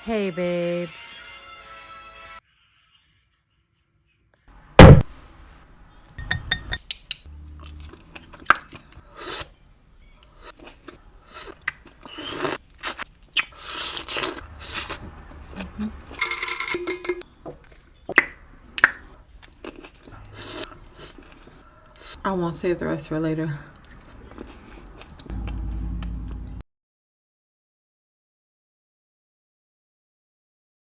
Hey, babes. I won't save the rest for later.